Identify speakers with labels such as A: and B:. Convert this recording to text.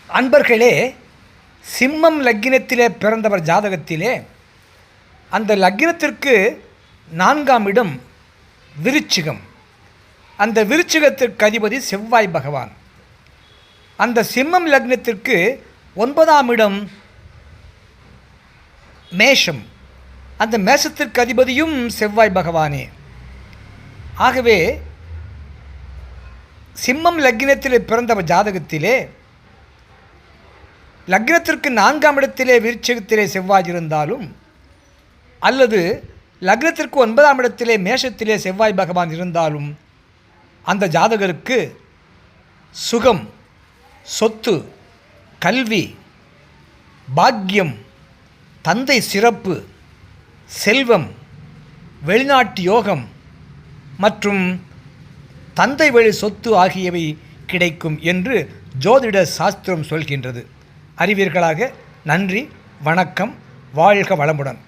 A: அன்பர்களே, சிம்மம் லக்கினத்திலே பிறந்தவர் ஜாதகத்திலே அந்த லக்கினத்திற்கு 4ஆம் இடம் விருச்சிகம். அந்த விருச்சிகத்திற்கு அதிபதி செவ்வாய் பகவான். அந்த சிம்மம் லக்னத்திற்கு 9ஆம் இடம் மேஷம். அந்த மேஷத்திற்கு அதிபதியும் செவ்வாய் பகவானே. ஆகவே சிம்மம் லக்னத்திலே பிறந்தவர் ஜாதகத்திலே லக்னத்திற்கு 4ஆம் இடத்திலே விருச்சிகத்திலே செவ்வாய் இருந்தாலும் அல்லது லக்னத்திற்கு 9ஆம் இடத்திலே மேஷத்திலே செவ்வாய் பகவான் இருந்தாலும் அந்த ஜாதகருக்கு சுகம், சொத்து, கல்வி, பாக்கியம், தந்தை சிறப்பு, செல்வம், வெளிநாட்டு யோகம் மற்றும் தந்தை வழி சொத்து ஆகியவை கிடைக்கும் என்று ஜோதிட சாஸ்திரம் சொல்கின்றது. அறிவீர்களாக. நன்றி, வணக்கம், வாழ்க வளமுடன்.